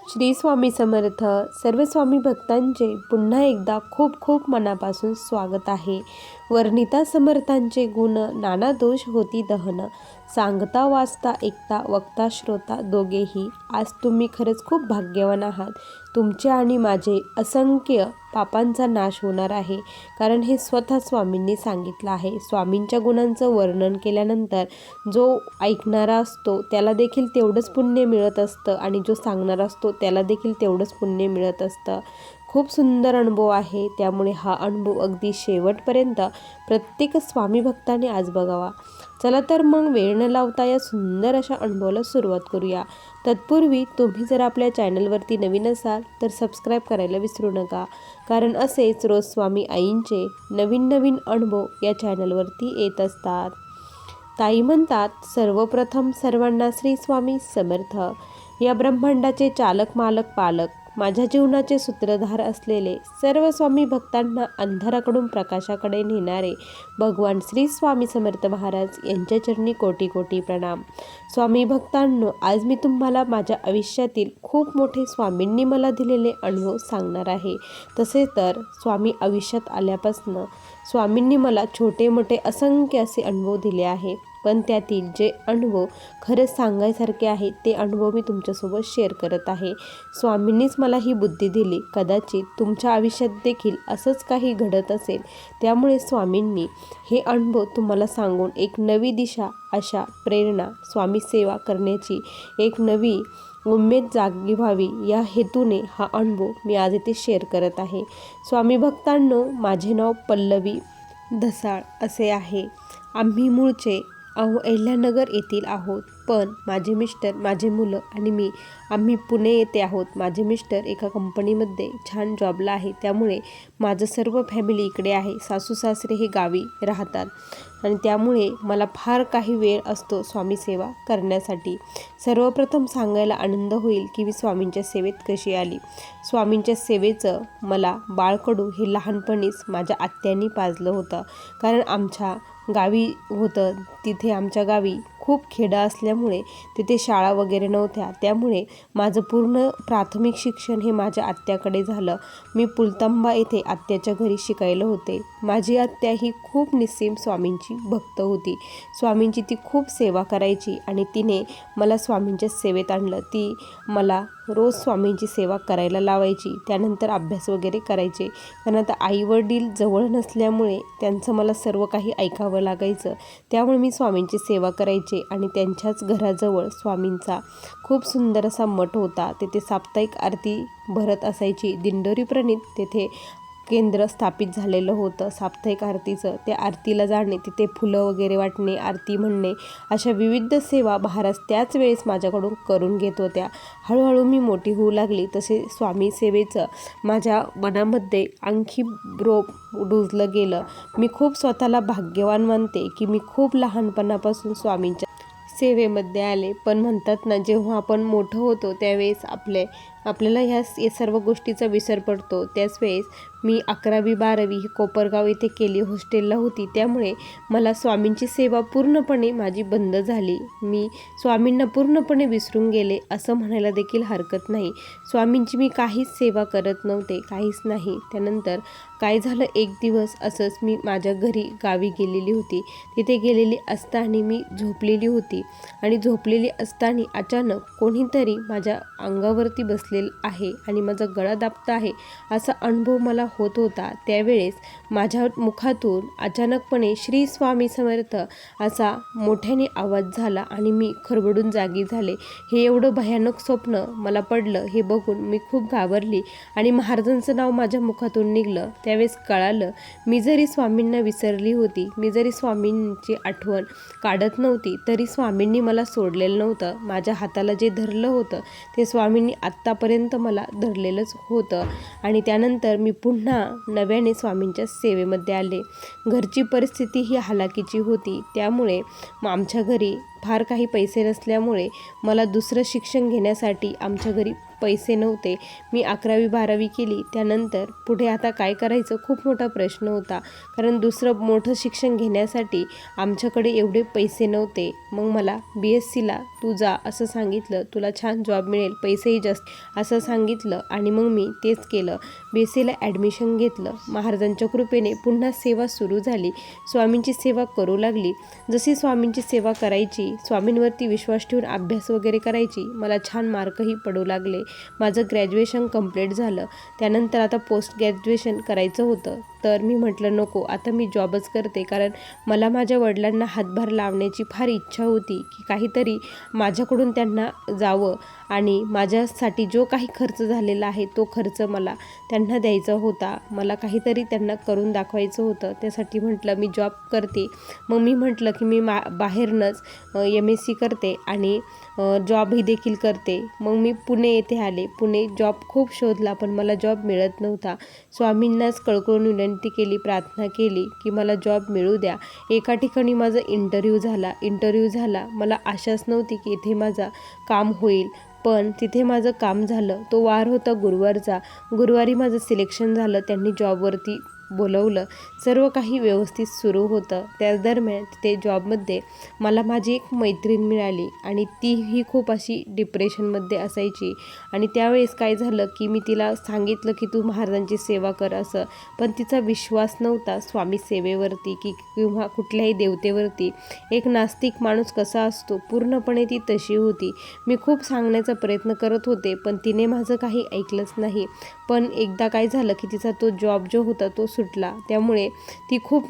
श्री स्वामी समर्थ. सर्व स्वामी भक्तांचे पुन्हा एकदा खूप खूप मनापासून स्वागत आहे. वर्णिता समर्थांचे गुण नाना दोष होती दहन, सांगता वाचता ऐकता वक्ता श्रोता दोघेही. आज तुम्ही खरंच खूप भाग्यवान आहात. तुमचे आणि माझे असंख्य पापांचा नाश होणार आहे, कारण हे स्वतः स्वामींनी सांगितलं आहे. स्वामींच्या गुणांचं वर्णन केल्यानंतर जो ऐकणारा असतो त्याला देखील तेवढंच पुण्य मिळत असतं आणि जो सांगणारा असतो त्याला देखील तेवढंच पुण्य मिळत असतं. खूप सुंदर अनुभव आहे, त्यामुळे हा अनुभव अगदी शेवटपर्यंत प्रत्येक स्वामी भक्ताने आज बघावा. चला तर मग वेळ न लावता या सुंदर अशा अनुभवाला सुरुवात करूया. तत्पूर्वी तुम्ही जर आपल्या चॅनलवरती नवीन असाल तर सबस्क्राईब करायला विसरू नका, कारण असेच रोज स्वामी आईंचे नवीन नवीन अनुभव या चॅनलवरती येत असतात. ताई म्हणतात, सर्वप्रथम सर्वांना श्री स्वामी समर्थ. या ब्रह्मांडाचे चालक मालक पालक, माझ्या जीवनाचे सूत्रधार असलेले सर्व स्वामी भक्तांना अंधाराकडून प्रकाशाकडे नेणारे भगवान श्री स्वामी समर्थ महाराज यांच्या चरणी कोटी कोटी प्रणाम. स्वामी भक्तांनो, आज मी तुम्हाला माझ्या आयुष्यातील खूप मोठे स्वामींनी मला दिलेले अनुभव सांगणार आहे. तसे तर स्वामी आयुष्यात आल्यापासून स्वामींनी मला छोटे मोठे असंख्य असे अनुभव दिले आहे, पण त्यातील जे अनुभव खरंच सांगायसारखे आहेत ते अनुभव मी तुमच्यासोबत शेअर करत आहे. स्वामींनीच मला ही बुद्धी दिली. कदाचित तुमच्या आयुष्यात देखील असंच काही घडत असेल, त्यामुळे स्वामींनी हे अनुभव तुम्हाला सांगून एक नवी दिशा, आशा, प्रेरणा, स्वामी सेवा करण्याची एक नवी उमेद जागी व्हावी या हेतूने हा अनुभव मी आज इथे शेअर करत आहे. स्वामी भक्तांनो, माझे नाव पल्लवी धसाळ असे आहे. आम्ही मूळचे अहिल्यानगर येथील आहोत, पण माझे मिस्टर, माझे मुलं आणि आम्ही पुणे येथे आहोत. माझे मिस्टर एका कंपनीमध्ये छान जॉबला आहे, त्यामुळे माझं सर्व फॅमिली इकडे आहे. सासू सासरे हे गावी राहतात आणि त्यामुळे मला फार काही वेळ असतो स्वामी सेवा करण्यासाठी. सर्वप्रथम सांगायला आनंद होईल की मी स्वामींच्या सेवेत कशी आली. स्वामींच्या सेवेचं मला बाळकडू हे लहानपणीच माझ्या आत्यांनी पाजलं होतं, कारण आमच्या गावी होतं, तिथे आमच्या गावी खूप खेडं असल्यामुळे तिथे शाळा वगैरे नव्हत्या, त्यामुळे माझं पूर्ण प्राथमिक शिक्षण हे माझ्या आत्याकडे झालं. मी पुलतांबा येथे आत्याच्या घरी शिकायला होते. माझी आत्या ही खूप निस्सीम स्वामींची भक्त होती. स्वामींची ती खूप सेवा करायची आणि तिने मला स्वामींच्या सेवेत आणलं. ती मला रोज स्वामींची सेवा करायला लावायची. त्यानंतर अभ्यास वगैरे करायचे, कारण आता आईवडील जवळ नसल्यामुळे त्यांचं मला सर्व काही ऐकावं लागायचं. त्यामुळे मी स्वामींची सेवा करायचे आणि त्यांच्याच घराजवळ स्वामींचा खूप सुंदर असा मठ होता. तेथे साप्ताहिक आरती भरत असायची. दिंडोरी प्रणीत तेथे केंद्र स्थापित झालेलं होतं साप्ताहिक आरतीचं. त्या आरतीला जाणे, तिथे फुलं वगैरे वाटणे, आरती म्हणणे, अशा विविध सेवा महाराज त्याच वेळेस माझ्याकडून करून घेत होत्या. हळूहळू मी मोठी होऊ लागली, तसे स्वामी सेवेचं माझ्या मनामध्ये आणखी रोप रुजलं गेलं. मी खूप स्वतःला भाग्यवान मानते की मी खूप लहानपणापासून स्वामींच्या सेवेमध्ये आले. पण म्हणतात ना, जेव्हा आपण मोठं होतो त्यावेळेस आपल्याला ह्या सर्व गोष्टीचा विसर पडतो. त्याच वेळेस मी 11वी 12वी ही कोपरगाव येथे केली, हॉस्टेलला होती. त्यामुळे मला स्वामींची सेवा पूर्णपणे माझी बंद झाली. मी स्वामींना पूर्णपणे विसरून गेले असं म्हणायला देखील हरकत नाही. स्वामींची मी काहीच सेवा करत नव्हते, काहीच नाही. त्यानंतर काय झालं, एक दिवस असंच मी माझ्या घरी गावी गेलेली होती. तिथे गेलेली असताना मी झोपलेली होती आणि झोपलेली असताना अचानक कोणीतरी माझ्या अंगावरती बसलेलं आहे आणि माझा गळा दाबता आहे असा अनुभव मला होत होता. त्यावेळेस माझ्या मुखातून अचानकपणे श्री स्वामी समर्थ असा मोठ्याने आवाज झाला आणि मी खरबडून जागी झाले. हे एवढं भयानक स्वप्न मला पडलं हे बघून मी खूप घाबरली आणि महाराजांचं नाव माझ्या मुखातून निघलं. त्यावेळेस कळालं, मी जरी स्वामींना विसरली होती, मी जरी स्वामींची आठवण काढत नव्हती, तरी स्वामींनी मला सोडलेलं नव्हतं. माझ्या हाताला जे धरलं होतं ते स्वामींनी आत्तापर्यंत मला धरलेलंच होतं. आणि त्यानंतर मी पुन्हा नव्याने स्वामींच्या सेवेमध्ये आले. घरची परिस्थिती ही हालाकीची होती, त्यामुळे आमच्या घरी फार काही पैसे नसल्यामुळे मला दुसरं शिक्षण घेण्यासाठी आमच्या घरी पैसे नव्हते. मी 11वी-12वी केली. त्यानंतर पुढे आता काय करायचं खूप मोठा प्रश्न होता, कारण दुसरं मोठं शिक्षण घेण्यासाठी आमच्याकडे एवढे पैसे नव्हते. मग मला BScला तू जा असं सांगितलं, तुला छान जॉब मिळेल, पैसेही जास्त असं सांगितलं आणि मग मी तेच केलं. BScला ॲडमिशन घेतलं. महाराजांच्या कृपेने पुन्हा सेवा सुरू झाली. स्वामींची सेवा करू लागली. जशी स्वामींची सेवा करायची, स्वामींवरती विश्वास ठेवून अभ्यास वगैरे करायची, मला छान मार्कही पडू लागले. माझं ग्रॅज्युएशन कंप्लीट झालं. त्यानंतर आता पोस्ट ग्रॅज्युएशन करायचं होतं, तर मी म्हटलं नको, आता मी जॉबच करते, कारण मला माझ्या वडिलांना हातभार लावण्याची फार इच्छा होती की काहीतरी माझ्याकडून त्यांना जावं आणि माझ्यासाठी जो काही खर्च झालेला आहे तो खर्च मला त्यांना द्यायचा होता. मला काहीतरी त्यांना करून दाखवायचं होतं. त्यासाठी म्हटलं मी जॉब करते. मग मी म्हटलं की मी बाहेरनंच MSc करते आणि जॉबही देखील करते. मग मी पुणे येथे आले. पुणे जॉब खूप शोधला, पण मला जॉब मिळत नव्हता. स्वामींनाच कळकळून विनंती केली, प्रार्थना केली की मला जॉब मिळू द्या. एका ठिकाणी माझा इंटरव्ह्यू झाला. मला आशाच नव्हती की इथे माझं काम होईल, पण तिथे माझं काम झालं. तो वार होता गुरुवारचा. गुरुवारी माझं सिलेक्शन झालं. त्यांनी जॉबवरती बोलवलं. सर्व काही व्यवस्थित सुरू होतं. त्याच दरम्यान तिथे जॉबमध्ये मला माझी एक मैत्रीण मिळाली आणि तीही खूप अशी डिप्रेशनमध्ये असायची. आणि त्यावेळेस काय झालं की मी तिला सांगितलं की तू महाराजांची सेवा कर असं, पण तिचा विश्वास नव्हता स्वामी सेवेवरती की किंवा कुठल्याही देवतेवरती. एक नास्तिक माणूस कसा असतो, पूर्णपणे ती तशी होती. मी खूप सांगण्याचा प्रयत्न करत होते, पण तिने माझं काही ऐकलंच नाही. पण एकदा काय झालं की तिचा तो जॉब जो होता तो सुटला. त्यामुळे ती खूप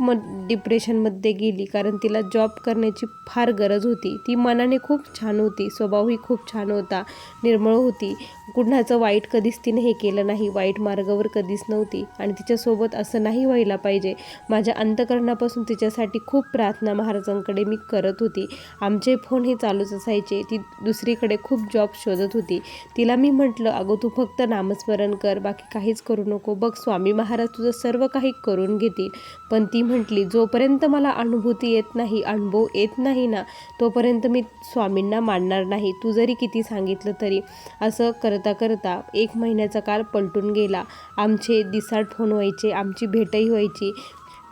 डिप्रेशनमध्ये गेली, कारण तिला जॉब करण्याची फार गरज होती. ती मनाने खूप छान होती, स्वभावही खूप छान होता, निर्मळ होती. कुणाचं वाईट कधीच तिने हे केलं नाही, वाईट मार्गावर कधीच नव्हती आणि तिच्यासोबत असं नाही व्हायला पाहिजे. माझ्या अंतःकरणापासून तिच्यासाठी खूप प्रार्थना महाराजांकडे मी करत होती. आमचे फोन हे चालूच असायचे. ती दुसरीकडे खूप जॉब शोधत होती. तिला मी म्हटलं, अगं तू फक्त नामस्मरण कर, बाकी काहीच करू नको, बघ स्वामी महाराज तुझं सर्व काही करून घेतील. पण ती म्हटली, जोपर्यंत मला अनुभव येत नाही ना, तोपर्यंत मी स्वामींना मानणार नाही, तू जरी किती सांगितलं तरी. असं करता करता 1 महिन्याचा काळ पलटून गेला. आमचे दिसाड फोन व्हायचे, आमची भेटही व्हायची.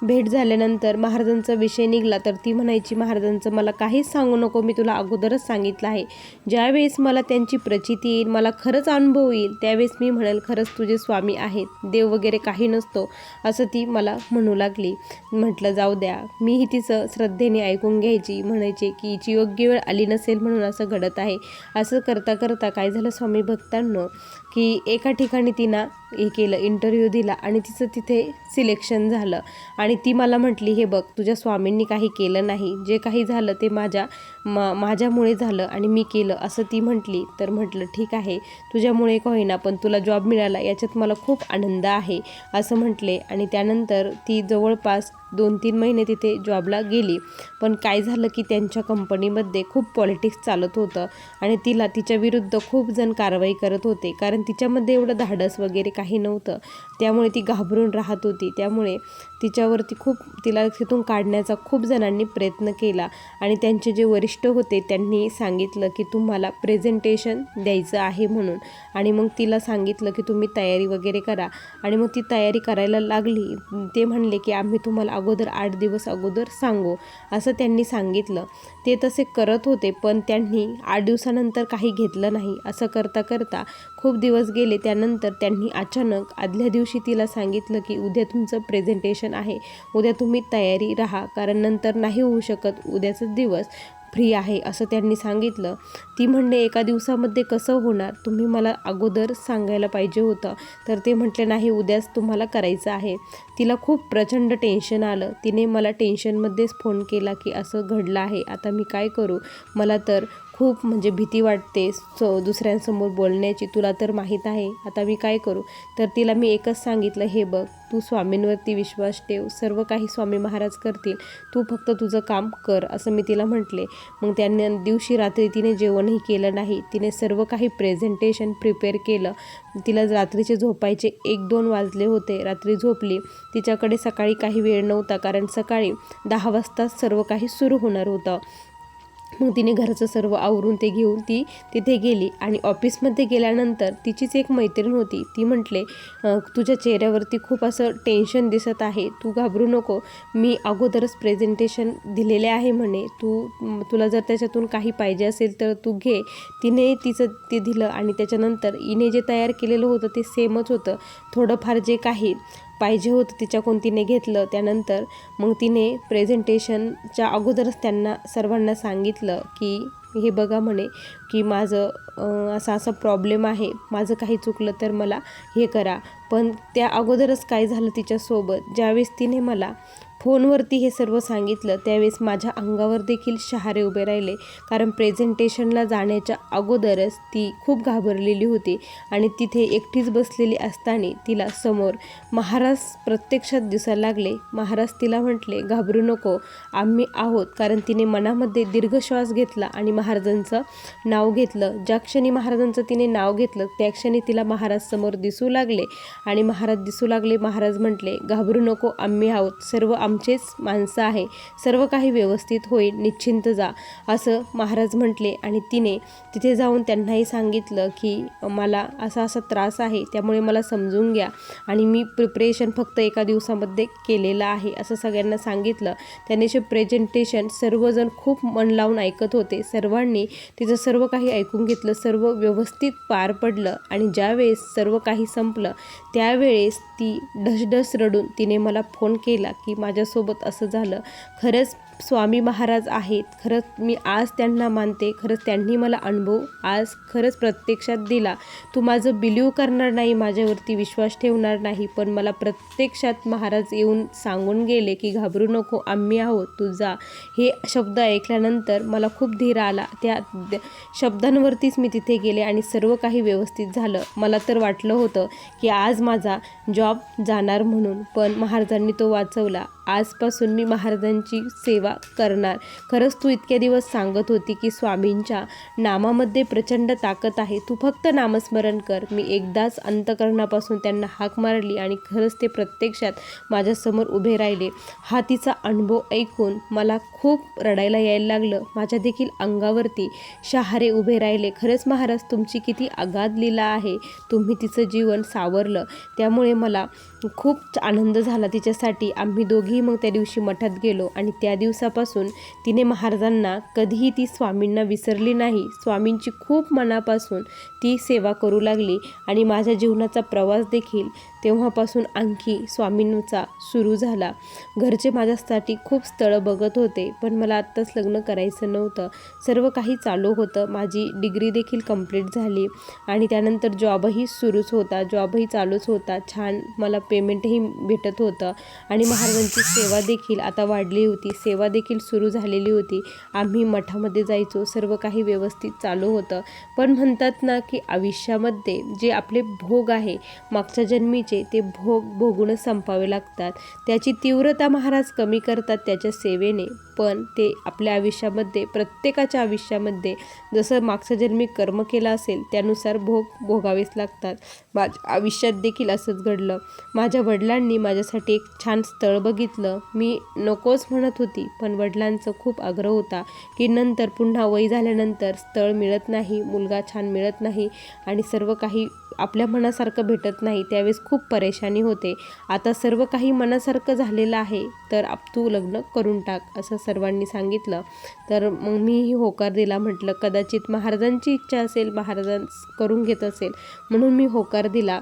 भेट झाल्यानंतर महाराजांचा विषय निघाला तर ती म्हणायची, महाराजांचं मला काहीच सांगू नको, मी तुला अगोदरच सांगितलं आहे. ज्यावेळेस मला त्यांची प्रचिती येईल, मला खरंच अनुभव येईल, त्यावेळेस मी म्हणेल खरंच तुझे स्वामी आहेत, देव वगैरे काही नसतो, असं ती मला म्हणू लागली. म्हटलं जाऊ द्या. मीही तिचं श्रद्धेने ऐकून घ्यायची. म्हणायचे की हिची योग्य वेळ आली नसेल म्हणून असं घडत आहे. असं करता करता काय झालं स्वामी भक्तांनो, की एका ठिकाणी तिनं हे केलं, इंटरव्ह्यू दिला आणि तिचं तिथे सिलेक्शन झालं. आणि ती मला म्हटली, हे बघ तुझ्या स्वामींनी काही केलं नाही, जे काही झालं ते माझ्यामुळे झालं आणि मी केलं असं ती म्हटली. तर म्हटलं ठीक आहे, तुझ्यामुळे का होईना, पण तुला जॉब मिळाला याच्यात मला खूप आनंद आहे असं म्हटले. आणि त्यानंतर ती जवळपास 2-3 महिने तिथे जॉबला गेली. पण काय झालं की त्यांच्या कंपनीमध्ये खूप पॉलिटिक्स चालत होतं आणि तिच्या विरुद्ध खूप जण कारवाई करत होते, कारण तिच्यामध्ये एवढं धाडस वगैरे काही नव्हतं. त्यामुळे ती घाबरून राहत होती. त्यामुळे तिला तिथून काढण्याचा खूप जणांनी प्रयत्न केला आणि त्यांचे जे वरिष्ठ होते त्यांनी सांगितलं की तुम्हाला प्रेझेंटेशन द्यायचं आहे म्हणून. आणि मग तिला सांगितलं की तुम्ही तयारी वगैरे करा. आणि मग ती तयारी करायला लागली. ते म्हणले की आम्ही तुम्हाला अगोदर 8 दिवस अगोदर सांगू असं त्यांनी सांगितलं. ते तसे करत होते, पण त्यांनी 8 दिवसानंतर काही घेतलं नाही. असं करता करता खूप दिवस गेले. त्यानंतर त्यांनी अचानक आदल्या दिवशी तिला सांगितलं की उद्या तुमचं प्रेझेंटेशन आहे, उद्या तुम्ही तयारी राहा, कारण नंतर नाही होऊ शकत, उद्याचाच दिवस फ्री आहे असं त्यांनी सांगितलं. ती म्हणले एका दिवसामध्ये कसं होणार, तुम्ही मला अगोदर सांगायला पाहिजे होतं. तर ते म्हटले नाही, उद्याच तुम्हाला करायचं आहे. तिला खूप प्रचंड टेन्शन आलं. तिने मला टेन्शनमध्येच फोन केला की असं घडलं आहे, आता मी काय करू, मला तर खूप भीती वाटते दुसऱ्यांसमोर बोलण्याची, तुला तर माहीत आहे, आता मी काय करू. तर तिला मी एकच सांगितलं, हे बघ तू स्वामींवरती विश्वास ठेव, सर्व काही स्वामी महाराज करतील, तू फक्त तुझं काम कर असं मी तिला म्हटले. मग त्या दिवशी रात्री तिने जेवणही केलं नाही. तिने सर्व काही प्रेझेंटेशन प्रिपेअर केलं. तिला रात्रीचे झोपायचे 1-2 वाजले होते. रात्री झोपली. तिच्याकडे सकाळी काही वेळ नव्हता, कारण सकाळी 10 वाजता सर्व काही सुरू होणार होतं. मग तिने घरचं सर्व आवरून ते घेऊन ती तिथे गेली आणि ऑफिसमध्ये गेल्यानंतर तिचीच एक मैत्रीण होती. ती म्हटले, तुझ्या चेहऱ्यावरती खूप असं टेन्शन दिसत आहे, तू घाबरू नको, मी अगोदरच प्रेझेंटेशन दिलेले आहे म्हणे, तुला जर त्याच्यातून काही पाहिजे असेल तर तू घे. तिने तिचं ते दिलं आणि त्याच्यानंतर हिने जे तयार केलेलं होतं ते सेमच होतं. थोडंफार जे काही पाहिजे होतं तिच्याकडून तिने घेतलं. त्यानंतर मग तिने प्रेझेंटेशनच्या अगोदरच त्यांना सर्वांना सांगितलं की हे बघा म्हणे की माझं असा प्रॉब्लेम आहे, माझं काही चुकलं तर मला हे करा. पण त्या अगोदरच काय झालं तिच्यासोबत, ज्यावेळेस तिने मला फोनवरती हे सर्व सांगितलं त्यावेळेस माझ्या अंगावर देखील शहारे उभे राहिले. कारण प्रेझेंटेशनला जाण्याच्या अगोदरच ती खूप घाबरलेली होती आणि तिथे एकटीच बसलेली असताना तिला समोर महाराज प्रत्यक्षात दिसायला लागले. महाराज तिला म्हटले, घाबरू नको, आम्ही आहोत. कारण तिने मनामध्ये दीर्घ श्वास घेतला आणि महाराजांचं नाव घेतलं. ज्या क्षणी महाराजांचं तिने नाव घेतलं त्या क्षणी तिला महाराज समोर दिसू लागले आणि महाराज दिसू लागले. महाराज म्हटले, घाबरू नको, आम्ही आहोत, सर्व आमचेच माणसं आहे, सर्व काही व्यवस्थित होईल, निश्चिंत जा, असं महाराज म्हटले. आणि तिने तिथे जाऊन त्यांनाही सांगितलं की मला असा त्रास आहे, त्यामुळे मला समजून घ्या आणि मी प्रिपरेशन फक्त एका दिवसामध्ये केलेलं आहे असं सगळ्यांना सांगितलं. त्याने प्रेझेंटेशन सर्वजण खूप मन लावून ऐकत होते. सर्वांनी तिचं सर्व काही ऐकून घेतलं. सर्व व्यवस्थित पार पडलं आणि ज्यावेळेस सर्व काही संपलं त्यावेळेस ती ढसढस रडून तिने मला फोन केला की माझ्यासोबत असं झालं. खरंच स्वामी महाराज आहेत, खरंच मी आज त्यांना मानते, खरंच त्यांनी मला अनुभव आज खरंच प्रत्यक्षात दिला. तू माझं बिलीव करणार नाही, माझ्यावरती विश्वास ठेवणार नाही, पण मला प्रत्यक्षात महाराज येऊन सांगून गेले की घाबरू नको, आम्ही आहोत, तू जा. हे शब्द ऐकल्यानंतर मला खूप धीर आला. त्या शब्दांवरतीच मी तिथे गेले आणि सर्व काही व्यवस्थित झालं. मला तर वाटलं होतं की आज माझा जॉब जाणार म्हणून, पण महाराजांनी तो वाचवला. आजपासून मी महाराजांची सेवा करणार. खरंच तू इतके दिवस सांगत होती की स्वामींच्या नामामध्ये प्रचंड ताकद आहे, तू फक्त नामस्मरण कर. मी एकदाच अंतःकरणापासून त्यांना हाक मारली आणि खरंच ते प्रत्यक्षात माझ्यासमोर उभे राहिले. हा तिचा अनुभव ऐकून मला खूप रडायला यायला लागलं. माझ्या देखील अंगावरती शहारे उभे राहिले. खरंच महाराज तुमची किती अगाध लीला आहे, तुम्ही तिचं जीवन सावरलं, त्यामुळे मला खूप आनंद झाला तिच्यासाठी. आम्ही दोघीही मग त्या दिवशी मठात गेलो आणि त्या दिवसापासून तिने महाराजांना कधीही ती स्वामींना विसरली नाही. स्वामींची खूप मनापासून ती सेवा करू लागली आणि माझ्या जीवनाचा प्रवास देखील तेव्हापासून आणखी स्वामींचा सुरू झाला. घरचे माझ्यासाठी खूप स्थळं बघत होते, पण मला आत्ताच लग्न करायचं नव्हतं. सर्व काही चालू होतं. माझी डिग्री देखील कंप्लीट झाली आणि त्यानंतर जॉबही सुरूच होता, जॉबही चालूच होता. छान मला पेमेंटही भेटत होतं आणि महाराजांची सेवा देखील आता वाढली होती, सेवा देखील सुरू झालेली होती. आम्ही मठामध्ये जायचो, सर्व काही व्यवस्थित चालू होतं. पण म्हणतात ना की आयुष्यामध्ये जे आपले भोग आहे मागच्या जन्मीचे, ते भोगूनच संपावे लागतात. त्याची तीव्रता महाराज कमी करतात त्याच्या सेवेने, पण ते आपल्या आयुष्यामध्ये, प्रत्येकाच्या आयुष्यामध्ये जसं मागच्या जन्मी कर्म केलं असेल त्यानुसार भोगावेच लागतात. माझ्या आयुष्यात देखील असंच घडलं. माझ्या वडिलांनी माझ्यासाठी एक छान स्थळ बघितलं. मी नकोच म्हणत होती, पण वडिलांचं खूप आग्रह होता की नंतर पुन्हा वय झाल्यानंतर स्थळ मिळत नाही, मुलगा छान मिळत नाही आणि सर्व काही आपल्या मनासारखं भेटत नाही, त्यावेळेस खूप परेशानी होते. आता सर्व काही मनासारखं झालेलं आहे तर तू लग्न करून टाक, असं सर्वांनी सांगितलं. तर मग मीही होकार दिला. म्हटलं कदाचित महाराजांची इच्छा असेल, महाराजां करून घेत असेल म्हणून मी होकार दिला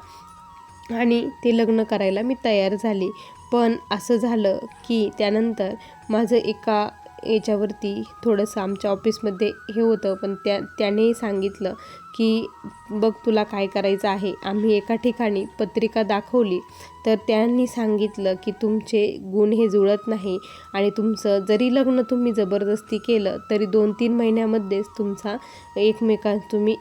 आणि ते लग्न करायला मी तयार झाली. पण असं झालं की त्यानंतर माझं एका याच्यावरती थोडंसं आमच्या ऑफिसमध्ये हे होतं, पण त्यानेही सांगितलं की बघ तुला काय करायचं आहे. आम्ही एका ठिकाणी पत्रिका दाखवली तर त्यांनी सांगितलं की तुमचे गुण हे जुळत नाही आणि तुमचं जरी लग्न तुम्ही जबरदस्ती केलं तरी 2-3 महिन्यामध्येच तुमचा तुम्ही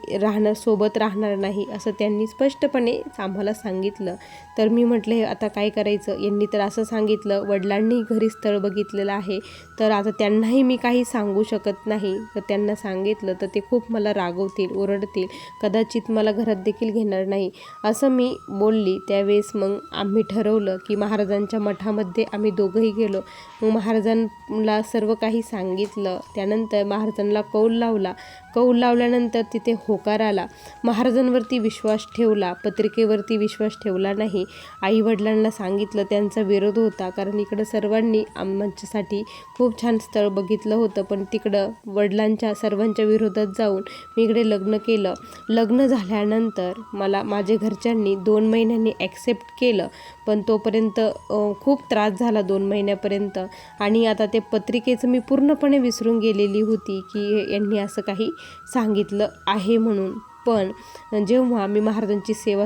सोबत राहणार नाही, असं त्यांनी स्पष्टपणे आम्हाला सांगितलं. तर मी म्हटलं आता काय करायचं, यांनी तर असं सांगितलं, वडिलांनी घरी स्थळ बघितलेलं आहे, तर आता त्यांनाही मी काही सांगू शकत नाही. तर त्यांना सांगितलं तर ते खूप मला रागवतील, ओरडतील. देतील, कदाचित मला घरात देखील घेणार नाही असं मी बोलली. त्यावेळेस मग आम्ही ठरवलं की महाराजांच्या मठामध्ये आम्ही दोघंही गेलो. मग महाराजांना सर्व काही सांगितलं. त्यानंतर महाराजांना कौल लावला. कौल लावल्यानंतर तिथे होकार आला. महाराजांवरती विश्वास ठेवला, पत्रिकेवरती विश्वास ठेवला नाही. आईवडिलांना सांगितलं, त्यांचा विरोध होता, कारण इकडं सर्वांनी आमच्यासाठी खूप छान स्थळ बघितलं होतं, पण तिकडं वडिलांच्या सर्वांच्या विरोधात जाऊन मी इकडे लग्न केलं. लग्न झाल्यानंतर मला माझ्या घरच्यांनी 2 महिन्यांनी ॲक्सेप्ट केलं, पण तोपर्यंत खूप त्रास झाला 2 महिन्यापर्यंत. आणि आता ते पत्रिकेचं मी पूर्णपणे विसरून गेलेली होती की यांनी असं काही सांगितलं आहे म्हणून. पण जेव्हा मी महाराजांची सेवा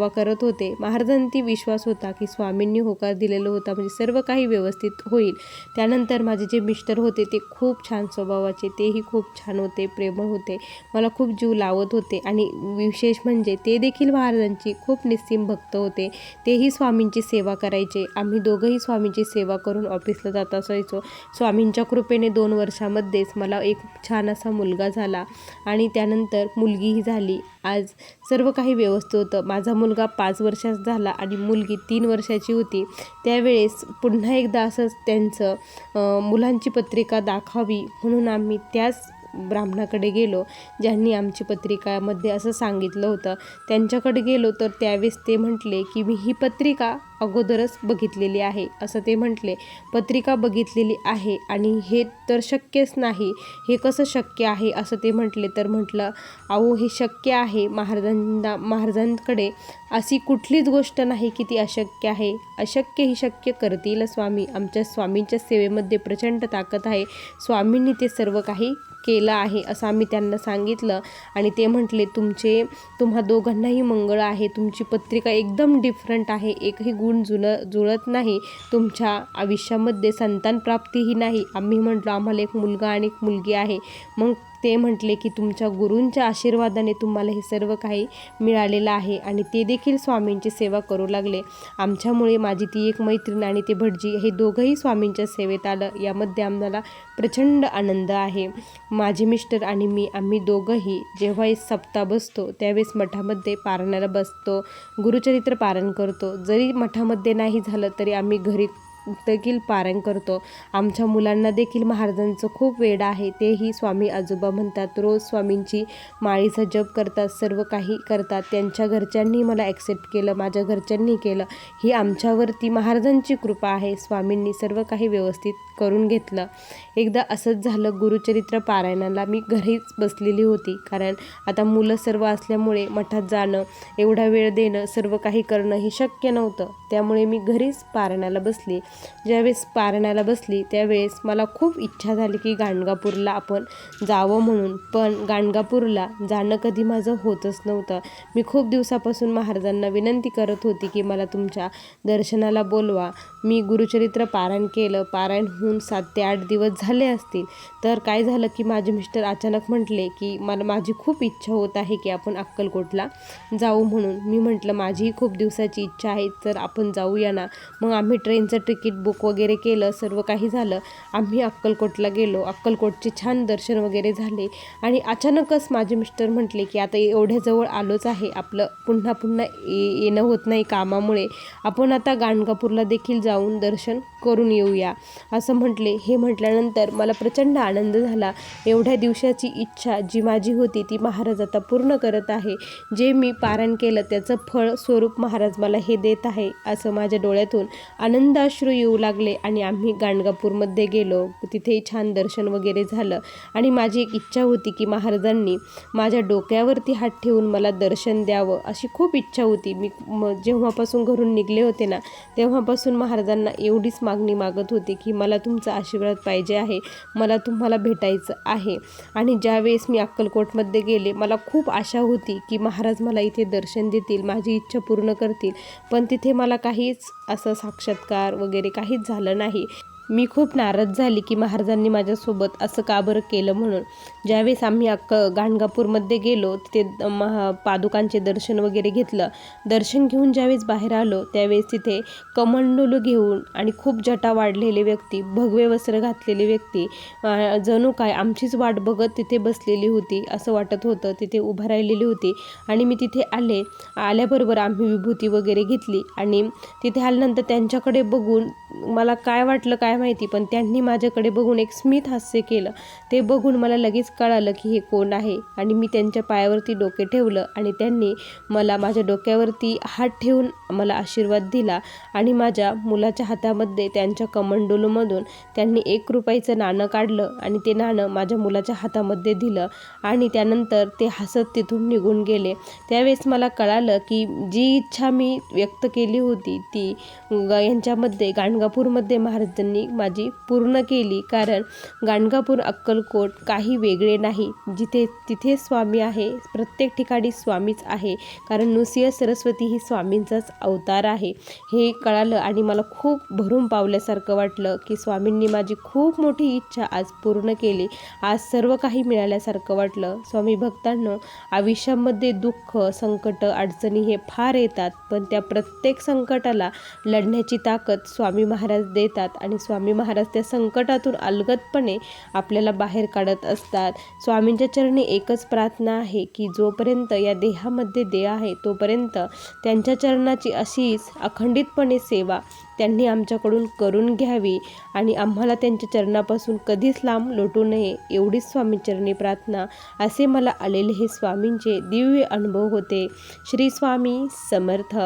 करत होते, महाराजांची विश्वास होता की स्वामींनी होकार दिलेला होता, म्हणजे सर्व काही व्यवस्थित होईल. त्यानंतर माझे जे मिस्टर होते ते खूप छान स्वभावाचे, तेही खूप छान होते, प्रेमळ होते, मला खूप जीव लावत होते. आणि विशेष म्हणजे ते देखील महाराजांची खूप निस्सीम भक्त होते. तेही स्वामींची सेवा करायचे. आम्ही दोघंही स्वामींची सेवा करून ऑफिसला जात असायचो. स्वामींच्या कृपेने 2 वर्षामध्येच मला एक छान असा मुलगा झाला आणि त्यानंतर मुलगीही झाली. आज सर्व काही व्यवस्थित होतं. माझा मुलगा 5 वर्षाचा झाला आणि मुलगी 3 वर्षाची होती. त्यावेळेस पुन्हा एकदा असंच त्यांचं मुलांची पत्रिका दाखवावी म्हणून आम्ही त्याच ब्राह्मणाकडे गेलो, ज्यांनी आमची पत्रिकामध्ये असं सांगितलं होतं. त्यांच्याकडे गेलो तर त्यावेळेस ते म्हटले की मी ही पत्रिका अगोदरच बघितलेली आहे, असं ते म्हटले. पत्रिका बघितलेली आहे आणि हे तर शक्यच नाही, हे कसं शक्य आहे असं ते म्हटले. तर म्हटलं, अहो हे शक्य आहे. महाराजांकडे अशी कुठलीच गोष्ट नाही की ती अशक्य आहे. अशक्य ही शक्य करतील स्वामी. आमच्या स्वामींच्या सेवेमध्ये प्रचंड ताकद आहे. स्वामींनी ते सर्व काही केलं आहे असं आम्ही त्यांना सांगितलं. आणि ते म्हटले, तुम्हा दोघांनाही मंगळ आहे. तुमची पत्रिका एकदम डिफरंट आहे. एकही गुण जुळत नाही. तुमच्या आयुष्यामध्ये संतान प्राप्तीही नाही. आम्ही म्हटलो, आम्हाला एक मुलगा आणि एक मुलगी आहे. मग ते म्हटले की तुमच्या गुरूंच्या आशीर्वादाने तुम्हाला हे सर्व काही मिळालेलं आहे. आणि ते देखील स्वामींची सेवा करू लागले. आमच्यामुळे माझी ती एक मैत्रीण आणि ते भटजी हे दोघंही स्वामींच्या सेवेत आलं. यामध्ये आम्हाला प्रचंड आनंद आहे. माझे मिस्टर आणि मी आम्ही दोघंही जेव्हा सप्ताह बसतो त्यावेळेस मठामध्ये पारायणाला बसतो, गुरुचरित्र पारायण करतो. जरी मठामध्ये नाही झालं तरी आम्ही घरी देखील पारायण करतो. आमच्या मुलांना देखील महाराजांचं खूप वेड आहे. तेही स्वामी आजोबा म्हणतात. रोज स्वामींची माळीचा जप करतात, सर्व काही करतात. त्यांच्या घरच्यांनी मला ॲक्सेप्ट केलं, माझ्या घरच्यांनी केलं. ही आमच्यावरती महाराजांची कृपा आहे. स्वामींनी सर्व काही व्यवस्थित करून घेतलं. एकदा असंच झालं, गुरुचरित्र पारायणाला मी घरीच बसलेली होती, कारण आता मुलं सर्व असल्यामुळे मठात जाणं, एवढा वेळ देणं, सर्व काही करणं हे शक्य नव्हतं. त्यामुळे मी घरीच पारायणाला बसली. ज्यावेळेस पारायणाला बसली त्यावेळेस मला खूप इच्छा झाली की गाणगापूरला आपण जावं म्हणून. पण गाणगापूरला जाणं कधी माझं होतच नव्हतं. मी खूप दिवसापासून महाराजांना विनंती करत होती की मला तुमच्या दर्शनाला बोलवा. मी गुरुचरित्र पारायण केलं. पारायण होऊन 7 ते 8 दिवस झाले असतील. तर काय झालं की माझे मिस्टर अचानक म्हटले की माझी खूप इच्छा होत आहे की आपण अक्कलकोटला जाऊ म्हणून. मी म्हटलं, माझीही खूप दिवसाची इच्छा आहे, तर आपण जाऊया ना. मग आम्ही ट्रेनचं तिकीट बुक वगैरे केलं, सर्व काही झालं. आम्ही अक्कलकोटला गेलो. अक्कलकोटचे छान दर्शन वगैरे झाले. आणि अचानकच माझे मिस्टर म्हटले की आता एवढ्याजवळ आलोच आहे, आपलं पुन्हा येणं होत नाही कामामुळे, आपण आता गाणगापूरला देखील जाऊन दर्शन करून येऊया असं म्हटले. हे म्हटल्यानंतर मला प्रचंड आनंद झाला. एवढ्या दिवसाची इच्छा जी माझी होती ती महाराज आता पूर्ण करत आहे. जे मी पारायण केलं त्याचं फळ स्वरूप महाराज मला हे देत आहे असं माझ्या डोळ्यातून आनंदाश्रू येऊ लागले. आणि आम्ही गाणगापूरमध्ये गेलो. तिथेही छान दर्शन वगैरे झालं. आणि माझी एक इच्छा होती की महाराजांनी माझ्या डोक्यावरती हात ठेवून मला दर्शन द्यावं, अशी खूप इच्छा होती. मी जेव्हापासून घरून निघले होते ना तेव्हापासून महाराजांना एवढीच मागणी मागत होते की मला तुमचा आशीर्वाद पाहिजे आहे, मला तुम्हाला भेटायचं आहे. आणि ज्यावेळेस मी अक्कलकोटमध्ये गेले मला खूप आशा होती की महाराज मला इथे दर्शन देतील, माझी इच्छा पूर्ण करतील. पण तिथे मला काहीच असं साक्षात्कार वगैरे काहीच झालं नाही. मी खूप नाराज झाली की महाराजांनी माझ्यासोबत असं का बरं केलं म्हणून. ज्यावेळेस आम्ही गाणगापूरमध्ये गेलो, तिथे पादुकांचे दर्शन वगैरे घेतलं. दर्शन घेऊन ज्यावेळेस बाहेर आलो त्यावेळेस तिथे कमंडलू घेऊन आणि खूप जटा वाढलेले व्यक्ती, भगवे वस्त्र घातलेली व्यक्ती जणू काय आमचीच वाट बघत तिथे बसलेली होती असं वाटत होतं. तिथे उभं राहिलेली होती आणि मी तिथे आल्याबरोबर आम्ही विभूती वगैरे घेतली आणि तिथे आल्यानंतर त्यांच्याकडे बघून मला काय वाटलं काय माहिती, पण त्यांनी माझ्याकडे बघून एक स्मित हास्य केलं. ते बघून मला लगेच कळालं की हे कोण आहे आणि मी त्यांच्या पायावरती डोके ठेवलं आणि त्यांनी मला माझ्या डोक्यावरती हात ठेवून मला आशीर्वाद दिला आणि माझ्या मुलाच्या हातामध्ये त्यांच्या कमंडलूमधून त्यांनी 1 रुपयाचं नाणं काढलं आणि ते नाणं माझ्या मुलाच्या हातामध्ये दिलं आणि त्यानंतर ते हसत तिथून निघून गेले. त्यावेळेस मला कळालं की जी इच्छा मी व्यक्त केली होती ती यांच्यामध्ये गाणगापूरमध्ये महाराजांनी माझी पूर्ण केली. कारण गाणगापूर अक्कलकोट काही वेगळे नाही, तिथे स्वामी आहे, प्रत्येक ठिकाणी स्वामीच आहे. कारण नृसिंह सरस्वती ही स्वामींचाच अवतार आहे हे कळालं आणि मला खूप भरून पावल्यासारखं वाटलं की स्वामींनी माझी खूप मोठी इच्छा आज पूर्ण केली. आज सर्व काही मिळाल्यासारखं वाटलं. स्वामी भक्तांनो, आयुष्यामध्ये दुःख, संकट, अडचणी हे फार येतात, पण त्या प्रत्येक संकटाला लढण्याची ताकद स्वामी महाराज देतात आणि स्वामी महाराज त्या संकटातून अलगदपणे आपल्याला बाहेर काढत असतात. स्वामींच्या चरणी एकच प्रार्थना आहे की जोपर्यंत या देहामध्ये देह आहे तोपर्यंत त्यांच्या चरणाची अशीच अखंडितपणे सेवा त्यांनी आमच्याकडून करून घ्यावी आणि आम्हाला त्यांच्या चरणापासून कधीच लांब लोटू नये एवढीच स्वामीचरणी प्रार्थना. असे मला आलेले हे स्वामींचे दिव्य अनुभव होते. श्री स्वामी समर्थ.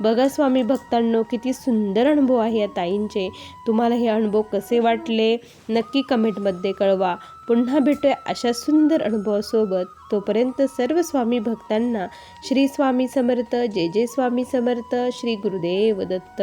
बघा स्वामी भक्तांनो, किती सुंदर अनुभव आहे या ताईंचे. तुम्हाला हे अनुभव कसे वाटले नक्की कमेंटमध्ये कळवा. पुन्हा भेटूया अशा सुंदर अनुभवासोबत. तोपर्यंत सर्व स्वामी भक्तांना श्री स्वामी समर्थ. जय जय स्वामी समर्थ. श्री गुरुदेव दत्त.